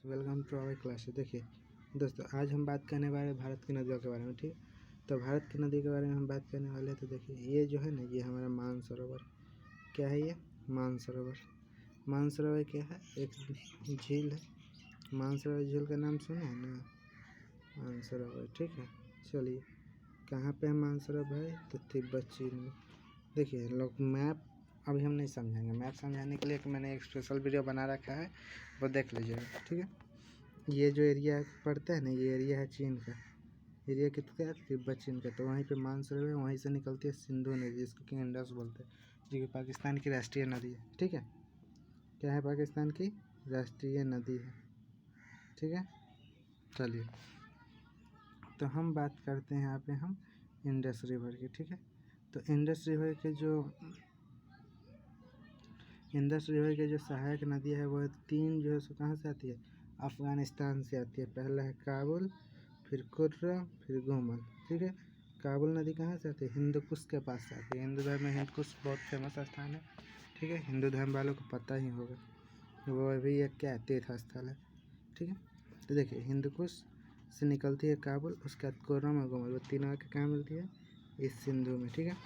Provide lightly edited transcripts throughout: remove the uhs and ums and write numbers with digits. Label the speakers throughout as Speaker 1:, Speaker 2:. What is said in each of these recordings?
Speaker 1: Welcome to our class. देखिए दोस्तों, आज हम बात करने वाले हैं भारत की नदियों के बारे में। ठीक, तो भारत की नदी के बारे में हम बात करने वाले हैं। तो देखिए ये जो है ना, ये हमारा मानसरोवर। क्या है ये? मानसरोवर। मानसरोवर क्या है? एक झील है। मानसरोवर झील का नाम सुना है ना, मानसरोवर। ठीक है, चलिए कहाँ पे है मानसरोवर? है तो तिब्बत चीन में। देखिए लोग मैप अभी हम नहीं समझाएंगे। मैप समझाने के लिए मैंने एक स्पेशल वीडियो बना रखा है, वो देख लीजिएगा। ठीक है, ये जो एरिया पड़ता है ना, ये एरिया है चीन का। एरिया कितना है? तिब्बत चीन का। तो वहीं पे मानसरोवर है, वहीं से निकलती है सिंधु नदी, जिसको कि इंडस बोलते हैं, जो कि पाकिस्तान की राष्ट्रीय नदी है। ठीक है, क्या है? पाकिस्तान की राष्ट्रीय नदी है। ठीक है, चलिए तो हम बात करते हैं यहाँ पे हम इंडस रिवर की। ठीक है, तो इंडस रिवर के जो सहायक नदी है वो तीन जो है सो कहाँ से आती है? अफ़गानिस्तान से आती है। पहला है काबुल, फिर कुर्रम, फिर गोमल। ठीक है, काबुल नदी कहाँ से आती है? हिंदू कुश के पास से आती है। हिंदू धर्म में हिंदू कुश बहुत फेमस स्थान है। ठीक है, हिंदू धर्म वालों को पता ही होगा, वो भी एक क्या तीर्थ स्थल है। ठीक है, तो देखिए हिंदू कुश से निकलती है काबुल, उसके बाद कुर्रम और गोमल, वो तीनों आके कहाँ मिलती है? इस सिंधु में। ठीक है,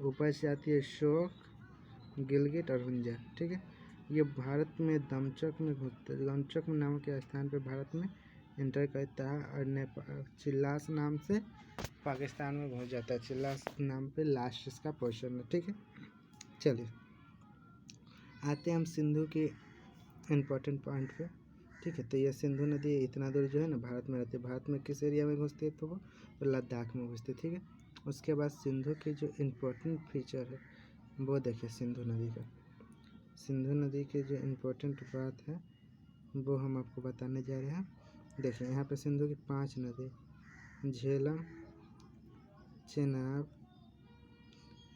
Speaker 1: ऊपर से आती है शोक, गिलगिट और हुंजा। ठीक है, ये भारत में दमचक में घुसता है। दमचक नामक के स्थान पे भारत में इंटर करता है और नेपाल चिल्लास नाम से पाकिस्तान में घुस जाता है। चिल्लास नाम पे लास्ट इसका पोर्शन है। ठीक है, चलिए आते हैं हम सिंधु के इम्पोर्टेंट पॉइंट पे। ठीक है, तो ये सिंधु नदी इतना दूर जो है ना भारत में रहती है। भारत में किस एरिया में घुसती है? तो वो लद्दाख में घुसती है। ठीक है, उसके बाद सिंधु की जो इम्पोर्टेंट फीचर है वो देखिए सिंधु नदी का। सिंधु नदी की जो इम्पोर्टेंट बात है वो हम आपको बताने जा रहे हैं। देखिए यहाँ पे सिंधु की 5 नदी, झेलम, चेनाब,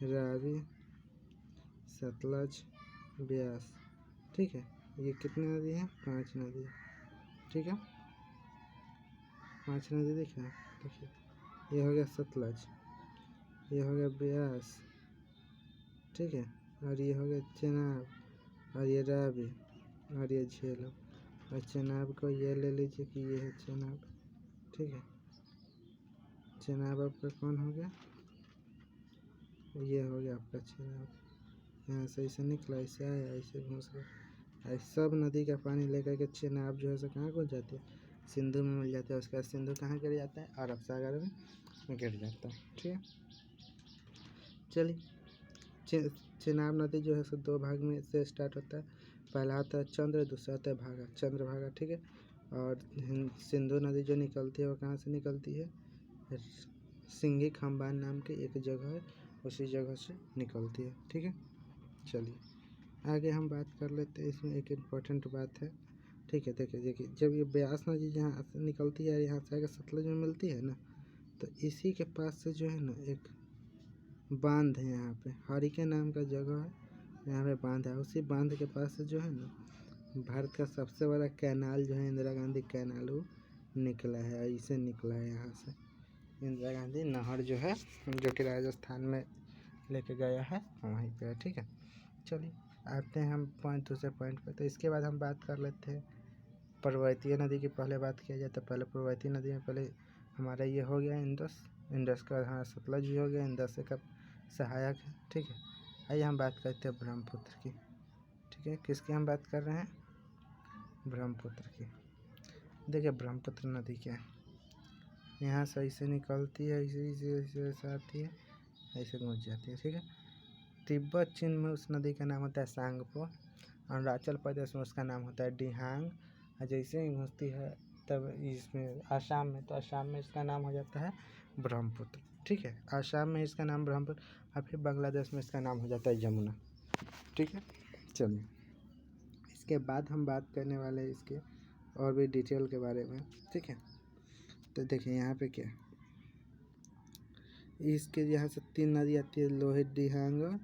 Speaker 1: रावी, सतलज, ब्यास। ठीक है, ये कितनी नदी है? 5 नदी। ठीक है, 5 नदी दिख रहा है। देखिए ये हो गया सतलज, ये हो गया ब्यास। ठीक है, और ये हो गया चेनाब, और ये रावी, और ये झेलम। और चेनाब को ये ले लीजिए कि ये है चेनाब। ठीक है, चेनाब आपका कौन हो गया? ये हो गया आपका चेनाब। यहाँ से ऐसे निकला, ऐसे आया, ऐसे घुस गया। ऐसे सब नदी का पानी लेकर के चेनाब जो है सो कहाँ घुस जाती है? सिंधु में मिल जाता है। उसके बाद सिंधु कहाँ गिर जाता है? अरब सागर में गिर जाता है। ठीक है, चलिए चेनाब नदी जो है सो 2 भाग में से स्टार्ट होता है। पहला आता है चंद्र, दूसरा आता है भागा, चंद्रभागा। ठीक है, और सिंधु नदी जो निकलती है वो कहाँ से निकलती है? सिंघी खम्बान नाम की एक जगह है, उसी जगह से निकलती है। ठीक है, चलिए आगे हम बात कर लेते हैं। इसमें एक इम्पोर्टेंट बात है। ठीक है, देखिए जब ये ब्यास नदी जहाँ से निकलती है, यहाँ से आगे सतलज में मिलती है ना, तो इसी के पास से जो है ना एक बांध है। यहाँ पे हरिके नाम का जगह है, यहाँ पे बांध है। उसी बांध के पास से जो है ना भारत का सबसे बड़ा कैनाल जो है इंदिरा गांधी कैनाल, वो निकला है। ऐसे निकला है यहाँ से इंदिरा गांधी नहर जो है, जो कि राजस्थान में लेके गया है, वहीं पे है। ठीक है, चलिए आते हैं हम दूसरे पॉइंट पे। तो इसके बाद हम बात कर लेते हैं पर्वतीय नदी की। पहले बात किया जाए तो पहले पर्वतीय नदी में पहले हमारा ये हो गया इंडस। इंडस का हाँ सतलज भी हो गया, इंडस का सहायक है। ठीक है, आइए हम बात करते हैं ब्रह्मपुत्र की। ठीक है, किसकी हम बात कर रहे हैं? ब्रह्मपुत्र की। देखिए ब्रह्मपुत्र नदी क्या है, यहाँ से ऐसे निकलती है, ऐसे आती है, ऐसे घुस जाती है। ठीक है, तिब्बत चीन में उस नदी का नाम होता है सांगपो, अरुणाचल प्रदेश में उसका नाम होता है डिहांग। और जैसे ही घुसती है तब इसमें आसाम में, तो आसाम में इसका नाम हो जाता है ब्रह्मपुत्र। ठीक है, आसाम में इसका नाम ब्रह्मपुत्र, और फिर बांग्लादेश में इसका नाम हो जाता है यमुना। ठीक है, चलिए इसके बाद हम बात करने वाले हैं इसके और भी डिटेल के बारे में। ठीक है, तो देखिए यहाँ पे क्या, इसके यहाँ से 3 नदी आती है, लोहित, दिहांग और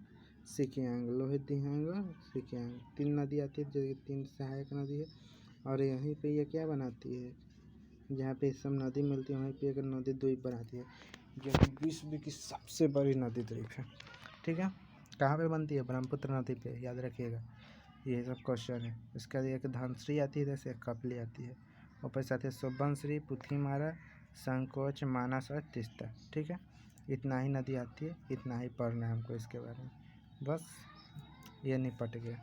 Speaker 1: सिकियांग। लोहित, दिहांग और सिकियांग 3 नदी आती है, जो 3 सहायक नदी है। और यहीं पे ये क्या बनाती है? जहाँ पे सब नदी मिलती है वहीं पे एक नदी द्वीप बनाती है, जो कि विश्व की सबसे बड़ी नदी द्वीप है। ठीक है, कहाँ पे बनती है? ब्रह्मपुत्र नदी पे, याद रखिएगा। ये सब क्वेश्चन है। इसके बाद एक धनश्री आती है, जैसे एक कपली आती है। ऊपर से आती है सुबनश्री, पुथीमारा, संकोच, मानस और तीस्ता। ठीक है, इतना ही नदी आती है, इतना ही पढ़ना है हमको इसके बारे में, बस ये निपट गया।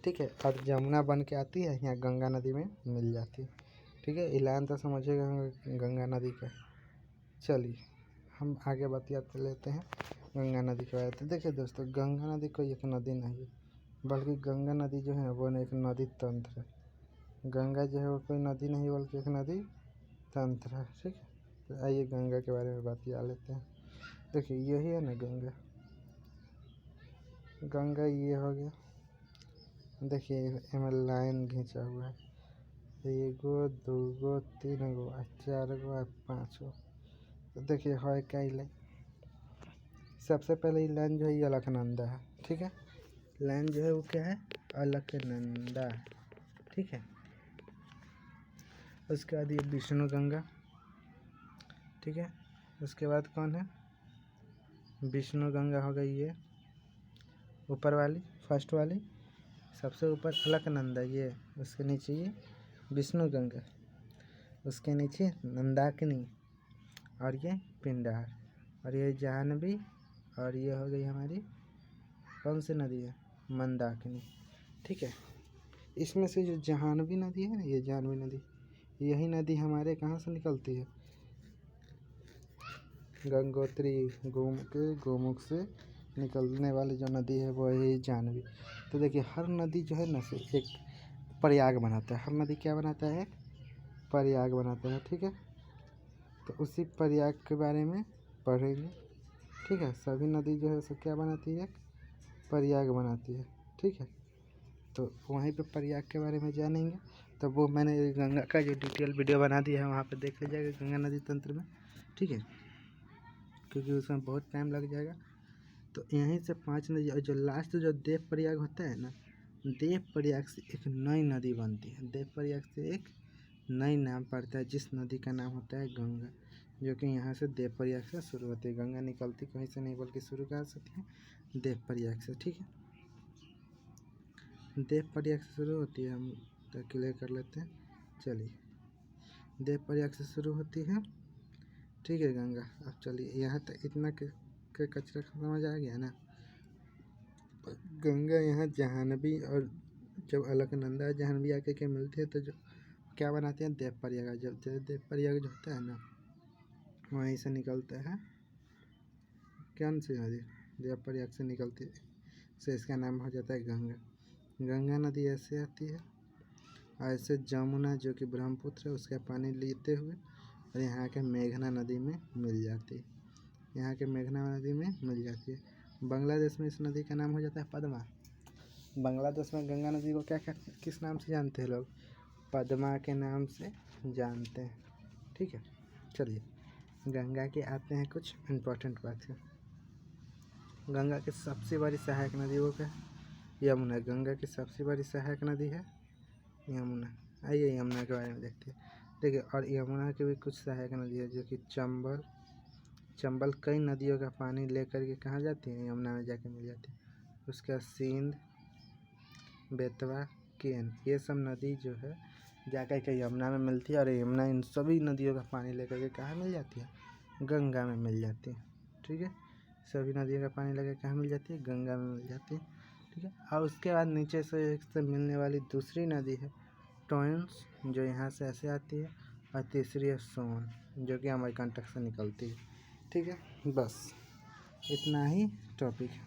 Speaker 1: ठीक है, और जमुना बन के आती है यहाँ गंगा नदी में मिल जाती है। ठीक है, इलान तो समझिएगा गंगा नदी का। चलिए हम आगे बतियाते लेते हैं गंगा नदी के बारे में। देखिए दोस्तों, गंगा नदी कोई एक नदी नहीं है, बल्कि गंगा नदी जो है वो एक नदी तंत्र है। गंगा जो है वो कोई नदी नहीं बल्कि एक नदी तंत्र है। ठीक है, तो आइए गंगा के बारे में बतिया लेते हैं। देखिए यही है ना गंगा, गंगा ये हो गया। देखिए इसमें लाइन खींचा हुआ है, 1 2 3 4 5 गो। तो देखिए है क्या लाइन, सबसे पहले ये लाइन जो है ये अलकनंदा है। ठीक है, लाइन जो है वो क्या है, अलकनंदा है। ठीक है, उसके बाद ये विष्णु गंगा। ठीक है, उसके बाद कौन है, विष्णु गंगा हो गई ये ऊपर वाली, फर्स्ट वाली, सबसे ऊपर अलकनंदा ये, उसके नीचे ये विष्णु गंगा, उसके नीचे नंदाकिनी, और ये पिंडार, और ये जाह्नवी, और ये हो गई हमारी कौन सी नदी है, मंदाकिनी। ठीक है, इसमें से जो जाह्नवी नदी है ना, ये जाह्नवी नदी, यही नदी हमारे कहाँ से निकलती है, गंगोत्री गोमुख से निकलने वाली जो नदी है वो है जाह्नवी। तो देखिए हर नदी जो है ना से एक प्रयाग बनाता है, हर नदी क्या बनाता है, एक प्रयाग बनाता है। ठीक है, तो उसी प्रयाग के बारे में पढ़ेंगे। ठीक है, सभी नदी जो है सो क्या बनाती है, एक प्रयाग बनाती है। ठीक है, तो वहीं पे प्रयाग के बारे में जानेंगे। तो वो मैंने गंगा का जो डिटेल वीडियो बना दिया है वहाँ पे देख लीजिएगा गंगा नदी तंत्र में। ठीक है, क्योंकि उसमें बहुत टाइम लग जाएगा। तो यहीं से 5 नदी, और जो लास्ट जो देव प्रयाग होता है ना, देव प्रयाग से एक नई नदी बनती है। देव प्रयाग से एक नई नाम पड़ता है, जिस नदी का नाम होता है गंगा, जो कि यहाँ से देव प्रयाग से शुरू होती है। गंगा निकलती कहीं से नहीं बल्कि शुरू कहाँ से होती है, देव प्रयाग से। ठीक है, देव प्रयाग से शुरू होती है, हम तो क्लियर कर लेते हैं। चलिए, देव प्रयाग से शुरू होती है। ठीक है गंगा। अब चलिए यहाँ तक इतना के कचरा समझ आ गया ना। गंगा यहाँ जाह्नवी और जब अलकनंदा जाह्नवी आके के मिलते हैं तो जो क्या बनाते हैं, देव प्रयाग। जब देव प्रयाग जो होता है ना, वहीं से निकलता है कौन सी नदी, देव प्रयाग से निकलती है, से इसका नाम हो जाता है गंगा। गंगा नदी ऐसे आती है, ऐसे जमुना जो कि ब्रह्मपुत्र है उसका पानी लेते हुए और यहाँ के मेघना नदी में मिल जाती है, यहाँ के मेघना नदी में मिल जाती है। बांग्लादेश में इस नदी का नाम हो जाता है पद्मा। बांग्लादेश में गंगा नदी को क्या किस नाम से जानते हैं लोग, पद्मा के नाम से जानते हैं। ठीक है, चलिए गंगा के आते हैं कुछ इम्पोर्टेंट बात है। गंगा की सबसे बड़ी सहायक नदी वो क्या है, यमुना। गंगा की सबसे बड़ी सहायक नदी है यमुना। आइए यमुना के बारे में देखते हैं। देखिए, और यमुना की भी कुछ सहायक नदी है, जो कि चंबल कई नदियों का पानी लेकर के कहाँ जाती है, यमुना में जाके मिल जाती है। उसके बाद सिंध, बेतवा, केन, ये सब नदी जो है जाकर के यमुना में मिलती है, और यमुना इन सभी नदियों का पानी लेकर के कहाँ मिल जाती है, गंगा में मिल जाती है। ठीक है, सभी नदियों का पानी लेकर कहाँ मिल जाती है, गंगा में मिल जाती है। ठीक है, और उसके बाद नीचे से मिलने वाली दूसरी नदी है टोंस, जो यहाँ से ऐसे आती है, और तीसरी है सोन, जो कि अमरकंटक से निकलती है। ठीक है, बस इतना ही टॉपिक है।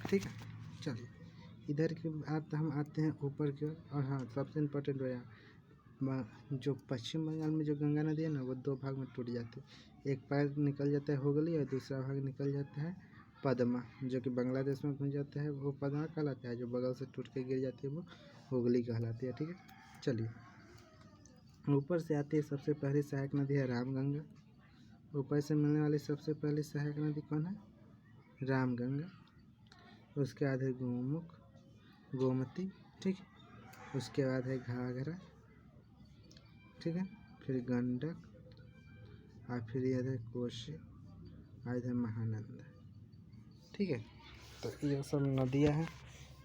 Speaker 1: ठीक है, चलिए इधर के बाद हम आते हैं ऊपर की ओर। और हाँ, सबसे इम्पोर्टेंट है जो पश्चिम बंगाल में जो गंगा नदी है ना, वो 2 भाग में टूट जाती है। एक पैर निकल जाता है हुगली, और दूसरा भाग निकल जाता है पद्मा, जो कि बांग्लादेश में पहुँच जाता है, वो पद्मा कहलाता है। जो बगल से टूट के गिर जाती है वो हुगली कहलाती है। ठीक है, चलिए ऊपर से आती है सबसे पहली सहायक नदी है रामगंगा। ऊपर से मिलने वाली सबसे पहली सहायक नदी कौन है, रामगंगा। उसके बाद है गोमती। ठीक है, उसके बाद है घाघरा। ठीक है, फिर गंडक, और फिर इधर है कोसी, और इधर महानंदा। ठीक है, तो ये सब नदियाँ हैं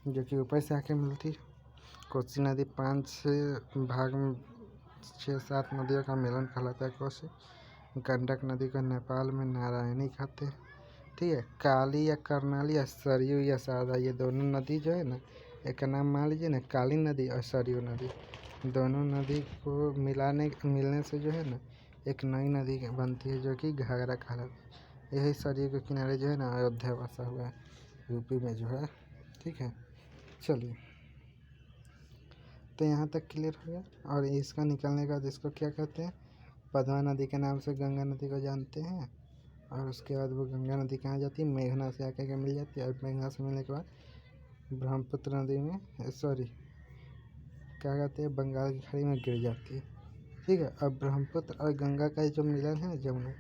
Speaker 1: जो कि ऊपर से आके मिलती है। कोसी नदी 5-6 भाग में 6-7 नदियों का मिलन कहलाता है कोसी। गंडक नदी को नेपाल में नारायणी कहते हैं, ठीक है। काली या करनाली या सरयू या शारदा, ये दोनों नदी जो है ना, एक का नाम मान लीजिए ना, काली नदी और सरयू नदी। दोनों नदी को मिलने से जो है ना एक नई नदी बनती है जो कि घाघरा कहलाती है। यही सरयू के किनारे जो है ना अयोध्या बसा हुआ है, यूपी में जो है, ठीक है। चलिए, तो यहाँ तक क्लियर हो गया। और इसका निकलने का बाद इसको क्या कहते हैं, पद्मा नदी के नाम से गंगा नदी को जानते हैं। और उसके बाद वो गंगा नदी कहाँ जाती है, मेघना से आकर के मिल जाती है। और मेघना से मिलने के बाद ब्रह्मपुत्र नदी में क्या कहते हैं, बंगाल की खाड़ी में गिर जाती है, ठीक है। अब ब्रह्मपुत्र और गंगा का जो मिलन है जमुना,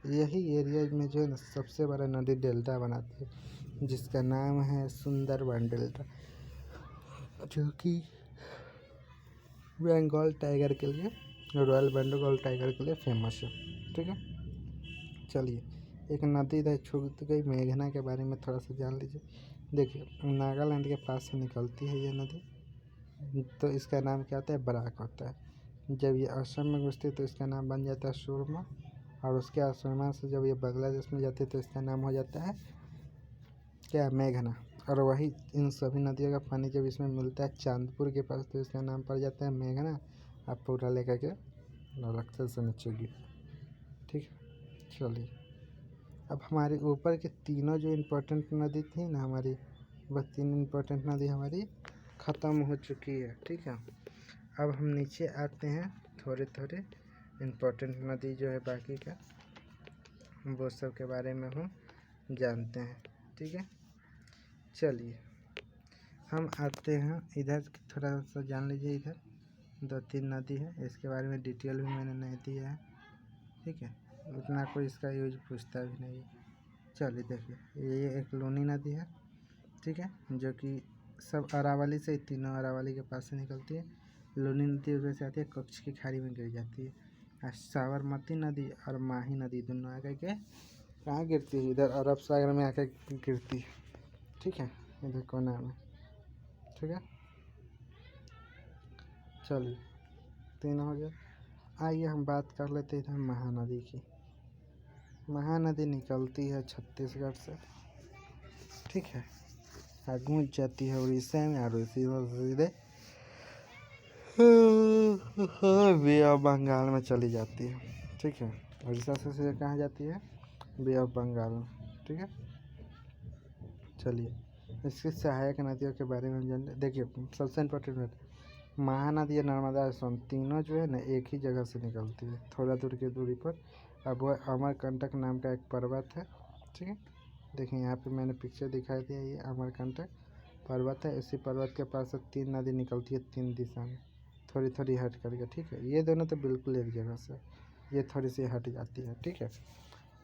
Speaker 1: यही एरिया में जो है ना सबसे बड़ा नदी डेल्टा बनाती है, जिसका नाम है सुंदरबन डेल्टा, जो कि बंगाल टाइगर के लिए, रॉयल बंगाल टाइगर के लिए फेमस है, ठीक है। चलिए, एक नदी इधर छूट गई, मेघना के बारे में थोड़ा सा जान लीजिए। देखिए, नागालैंड के पास से निकलती है ये नदी, तो इसका नाम क्या होता है, बराक होता है। जब ये असम में घुसती है तो इसका नाम बन जाता है सुरमा, और उसके असम से जब ये बांग्लादेश में जाती है तो इसका नाम हो जाता है क्या, मेघना। और वही इन सभी नदियों का पानी जब इसमें मिलता है चांदपुर के पास तो इसका नाम पड़ जाता है मेघना। आप पूरा लेकर के नौलखा से नीचे गिर, ठीक है। चलिए, अब हमारे ऊपर के तीनों जो इम्पोर्टेंट नदी थी ना हमारी, वह 3 इम्पोर्टेंट नदी हमारी ख़त्म हो चुकी है, ठीक है। अब हम नीचे आते हैं, थोड़े थोड़े इम्पोर्टेंट नदी जो है बाकी का, वो सब के बारे में हम जानते हैं, ठीक है। चलिए, हम आते हैं इधर, थोड़ा सा जान लीजिए। इधर 2-3 नदी है, इसके बारे में डिटेल भी मैंने नहीं दिया है, ठीक है। उतना कोई इसका यूज पूछता भी नहीं है। चलिए देखिए, ये एक लूनी नदी है, ठीक है, जो कि सब अरावली से, तीनों अरावली के पास से निकलती है। लूनी नदी उधर से आती है, कच्छ की खाड़ी में गिर जाती है। और साबरमती नदी और माही नदी दोनों आकर के कहाँ गिरती है, इधर अरब सागर में आकर गिरती है, ठीक है, इधर कोना में, ठीक है। चलिए, 3 हो गया। आइए हम बात कर लेते हैं इधर महानदी की। महानदी निकलती है छत्तीसगढ़ से, ठीक है, गूंज जाती है उड़ीसा में, और सीधे बे ऑफ बंगाल में चली जाती है, ठीक है। उड़ीसा से सीधे कहाँ जाती है, बे ऑफ बंगाल में, ठीक है। चलिए, इसकी सहायक नदियों के बारे में जान। देखिए, सबसे इम्पोर्टेंट महानदी और नर्मदा और सोन तीनों जो है ना एक ही जगह से निकलती है, थोड़ा दूर की दूरी पर। अब वह अमरकंटक नाम का एक पर्वत है, ठीक है। देखिए, यहाँ पे मैंने पिक्चर दिखाई दिया, ये अमरकंटक पर्वत है। इसी पर्वत के पास से 3 नदी निकलती है, 3 दिशा में, थोड़ी थोड़ी हट करके, ठीक है। ये दोनों तो बिल्कुल एक जगह से, ये थोड़ी सी हट जाती है, ठीक है।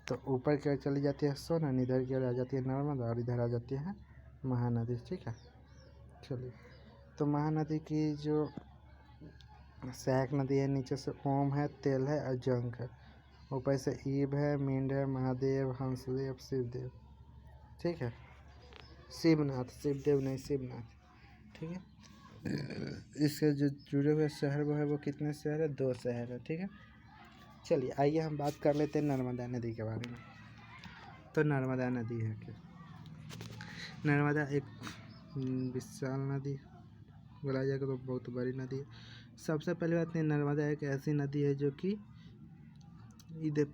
Speaker 1: तो ऊपर की ओर चली जाती है सोन, इधर की ओर आ जाती है नर्मदा, और इधर आ जाती है महानदी, ठीक है। चलिए, तो महानदी की जो सहायक नदी है, नीचे से ओम है, तेल है और जंग है। ऊपर से ईब है, मींड है, महादेव, हंसदेव, शिवदेव, ठीक है। शिवनाथ, शिवदेव नहीं, शिवनाथ, ठीक है। इससे जो जुड़े हुए शहर वो है, वो कितने शहर है, 2 शहर है, ठीक है। चलिए, आइए हम बात कर लेते हैं नर्मदा नदी के बारे में। तो नर्मदा नदी है क्या, नर्मदा एक विशाल नदी बोला जाएगा तो बहुत बड़ी नदी है। सबसे पहले बात है, नर्मदा एक ऐसी नदी है जो कि इधर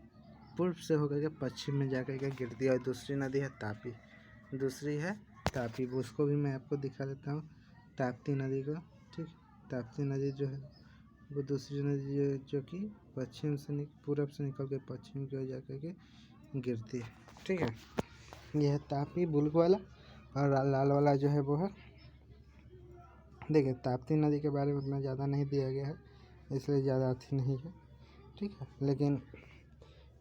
Speaker 1: पूर्व से होकर के पश्चिम में जाकर के गिरती है। और दूसरी नदी है तापी, दूसरी है तापी, उसको भी मैं आपको दिखा देता हूँ, ताप्ती नदी को, ठीक। ताप्ती नदी जो है वो दूसरी नदी जो कि पश्चिम से पूरब से निकल के पश्चिम की ओर जाकर के गिरती है, ठीक है। यह है तापी बुल्क वाला, और लाल वाला जो है वो है, देखिए, ताप्ती नदी के बारे में उतना ज़्यादा नहीं दिया गया है, इसलिए ज़्यादा अच्छी नहीं है, ठीक है। लेकिन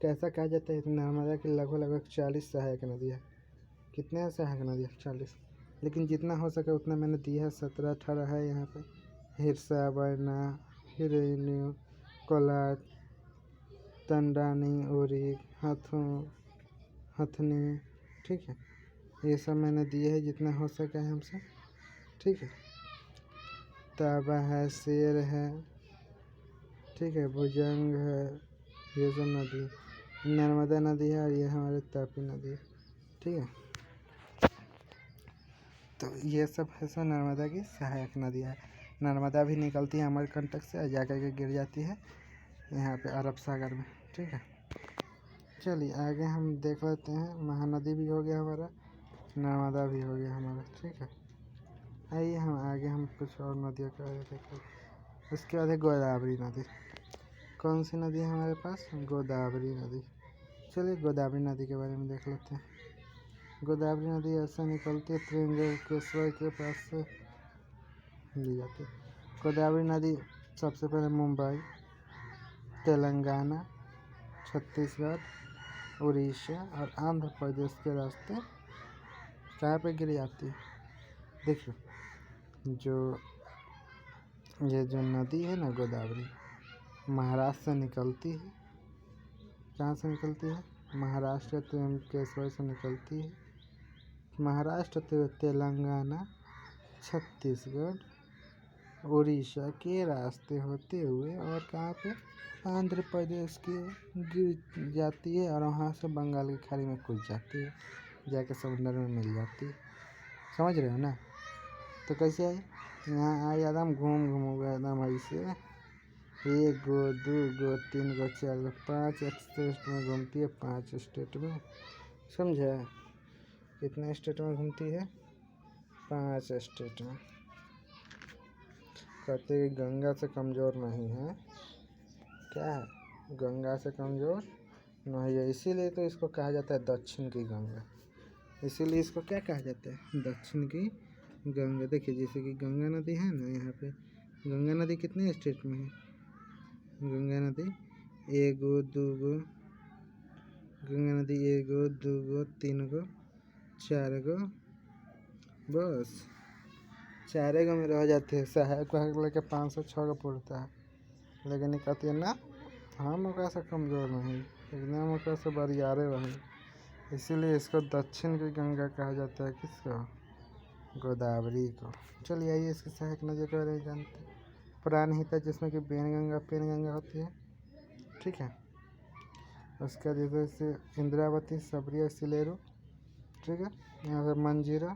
Speaker 1: कैसा कहा जाता है, नर्मदा की लगभग 40 सहायक नदी है। कितने हैं सहायक नदी, 40, लेकिन जितना हो सके उतना मैंने दिया है। 17-18 है यहाँ पे, हिरसा, बैरना, हिरण्य, कोलार, तंडानी, उरी, हथनी, ठीक है। ये सब मैंने दिए है जितना हो सका है हमसे, ठीक है। ताबा है, शेर है, ठीक है, भुजंग है, ये सब नदी नर्मदा नदी है और ये हमारे तापी नदी है, ठीक है। तो ये सब है सो नर्मदा की सहायक नदियाँ है। नर्मदा भी निकलती है अमरकंटक से और जाकर के गिर जाती है यहाँ पे अरब सागर में, ठीक है। चलिए आगे हम देख लेते हैं। महानदी भी हो गया हमारा, नर्मदा भी हो गया हमारा, ठीक है। आइए हम आगे हम कुछ और नदियों के बारे में देखें। उसके बाद है गोदावरी नदी। कौन सी नदी है हमारे पास? गोदावरी नदी। चलिए गोदावरी नदी के बारे में देख लेते हैं। गोदावरी नदी ऐसे निकलती है त्रिवेंद्रकेश्वर के पास से ली जाती है। गोदावरी नदी सबसे पहले मुंबई, तेलंगाना, छत्तीसगढ़, उड़ीसा और आंध्र प्रदेश के रास्ते कहाँ पे गिर जाती है? देखिए ये जो नदी है ना गोदावरी, महाराष्ट्र से निकलती है। कहाँ से निकलती है? महाराष्ट्र त्रिवेंद्रकेश्वर से निकलती है। महाराष्ट्र तेलंगाना, छत्तीसगढ़, उड़ीसा के रास्ते होते हुए और कहाँ पे? आंध्र प्रदेश के गिर जाती है और वहाँ से बंगाल की खाड़ी में कूद जाती है, जाके समुद्र में मिल जाती है। समझ रहे हो ना? तो कैसे आई? यहाँ आई एकदम घूम गया एकदम ऐसे 1 गो 2 गो 3 गो 4 गो 5 स्टेट में घूमती है, 5 स्टेट में। समझा? कितने स्टेट में घूमती है? 5 स्टेट में। कहते हैं गंगा से कमज़ोर नहीं है। क्या है? गंगा से कमज़ोर नहीं है, इसीलिए तो इसको कहा जाता है दक्षिण की गंगा। इसीलिए इसको क्या कहा जाता है? दक्षिण की गंगा। देखिए जैसे कि गंगा नदी है ना, यहाँ पे गंगा नदी कितने स्टेट में है? गंगा नदी 1 गो 2 गो, गंगा नदी 1 गो 2 गो 3 गो 4 गो, बस 4 गो में रह जाते हैं। सहायक लेके 5 से 6 गो पड़ता है, लेकिन कहती है ना हम ओकरा से कमज़ोर नहीं, एकदम ओकरा से बरियारे रही। इसीलिए इसको दक्षिण की गंगा कहा जाता है। किसको? गोदावरी को। चलिए आइए इसकी सहायक नदियों के बारे में जानते हैं। प्राणहिता जिसमें कि पेनगंगा होती है, ठीक है। उसका जैसे इंद्रावती, सबरिया, सिलेरू, ठीक है। यहाँ से मंजीरा,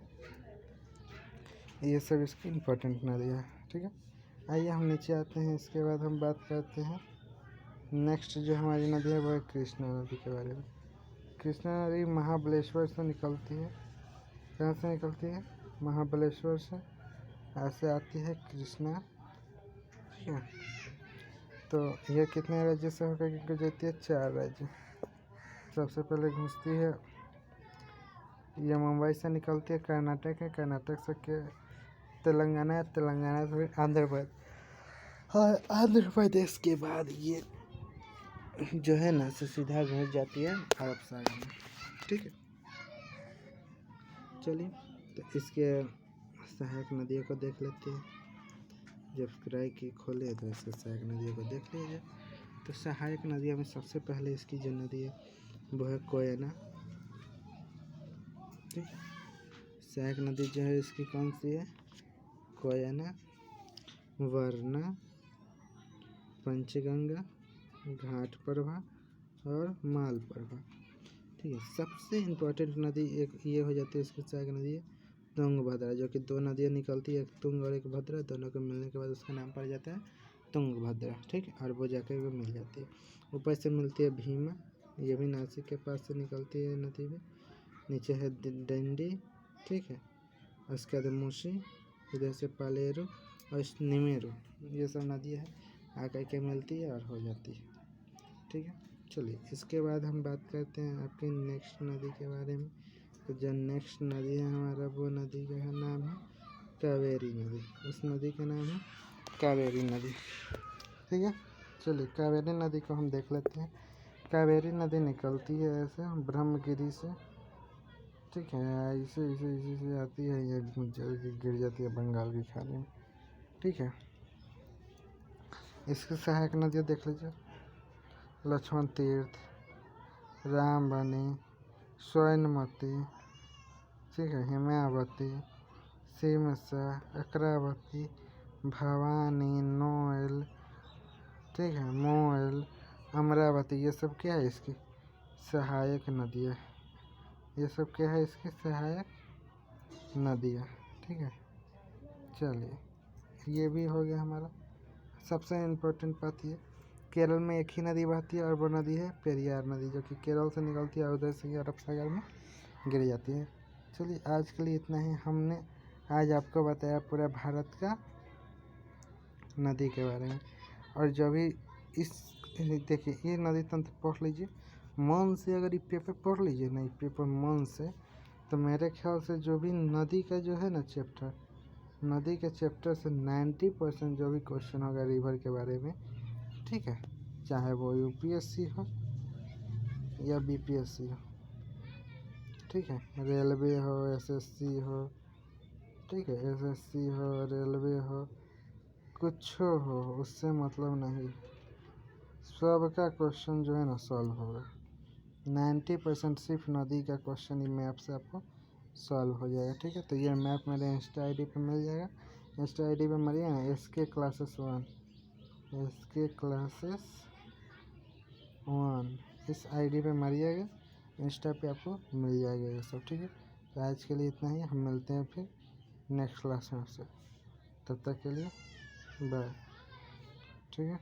Speaker 1: ये सब इसकी इम्पोर्टेंट नदियाँ है, ठीक है। आइए हम नीचे आते हैं। इसके बाद हम बात करते हैं नेक्स्ट जो हमारी नदी है वो है कृष्णा नदी के बारे में। कृष्णा नदी महाबलेश्वर से निकलती है। कहाँ से निकलती है? महाबलेश्वर से। ऐसे आती है कृष्णा, ठीक है। तो ये कितने राज्य से होकर गुजरती है? 4 राज्य। सबसे पहले घुसती है, ये मुंबई से निकलती है, कर्नाटक है, कर्नाटक से के तेलंगाना है, तेलंगाना से आंध्र प्रदेश और आंध्र प्रदेश के बाद ये जो है ना से सीधा घुस जाती है अरब सागर में, ठीक है। चलिए तो इसके सहायक नदियों को देख लेते हैं। जब किराए की खोले तो इसके सहायक नदियों को देख लीजिए। तो सहायक नदियों में सबसे पहले इसकी जो नदी है वो है कोयना, ठीक है। सहायक नदी जो है इसकी कौन सी है? कोयना, वरना, पंचगंगा, घाटप्रभा और मालप्रभा, ठीक है। सबसे इम्पोर्टेंट नदी एक ये हो जाती है इसकी सहायक नदी है तुंगभद्रा, जो कि 2 नदियाँ निकलती है, एक तुंग और एक भद्रा। दोनों के मिलने के बाद उसका नाम पड़ जाता है तुंगभद्रा, ठीक है। और वो जाकर वो मिल जाती है। ऊपर से मिलती है भीमा, ये भी नासिक के पास से निकलती है नदी में। नीचे है डंडी, ठीक है। उसके बाद मूसी, इधर से पालेरू और निमेरू, ये सब नदी है आकर के मिलती है और हो जाती है, ठीक है। चलिए इसके बाद हम बात करते हैं आपकी नेक्स्ट नदी के बारे में। तो जो नेक्स्ट नदी है हमारा वो नदी का नाम है कावेरी नदी। उस नदी का नाम है कावेरी नदी, ठीक है। चलिए कावेरी नदी को हम देख लेते हैं। कावेरी नदी निकलती है ऐसे ब्रह्मगिरी से, ठीक है। ऐसे ऐसे ऐसे से आती है, ये गिर जाती है बंगाल की खाड़ी में, ठीक है। इसकी सहायक नदियाँ देख लीजिए। लक्ष्मण तीर्थ, रामबनी, स्वर्णमती, ठीक है, हिमावती, सिमसा, अकरावती, भवानी, नोएल, ठीक है, मोएल, अमरावती, ये सब क्या है इसकी सहायक नदियाँ। ये सब क्या है इसकी सहायक नदियाँ, ठीक है। चलिए ये भी हो गया हमारा। सबसे इम्पोर्टेंट बात ये, केरल में एक ही नदी बहती है और वो नदी है पेरियार नदी, जो कि केरल से निकलती है और उधर से अरब सागर में गिर जाती है। चलिए आज के लिए इतना ही। हमने आज आपको बताया पूरा भारत का नदी के बारे में। और जो भी इस देखिए ये नदी तंत्र पढ़ लीजिए मन से। अगर ये पेपर पढ़ लीजिए ना, ये पेपर मन से, तो मेरे ख्याल से जो भी नदी का जो है ना चैप्टर, नदी के चैप्टर से 90% जो भी क्वेश्चन होगा रिवर के बारे में, ठीक है, चाहे वो यूपीएससी हो या बीपीएससी हो, ठीक है, रेलवे हो, एसएससी हो, ठीक है, एसएससी हो, रेलवे हो, कुछ हो, उससे मतलब नहीं, सबका क्वेश्चन जो है ना सॉल्व होगा। 90% सिर्फ नदी का क्वेश्चन ही मैप से आपको सॉल्व हो जाएगा, ठीक है। तो ये मैप मेरे इंस्टा आई डी पे मिल जाएगा। इंस्टा आई डी पे मारिए ना SK Classes 1, SK Classes 1, इस आईडी पे मारिएगा, इंस्टा पे आपको मिल जाएगा ये सब, ठीक है। तो आज के लिए इतना ही, हम मिलते हैं फिर नेक्स्ट क्लास में आपसे। तब तक के लिए बाय, ठीक है।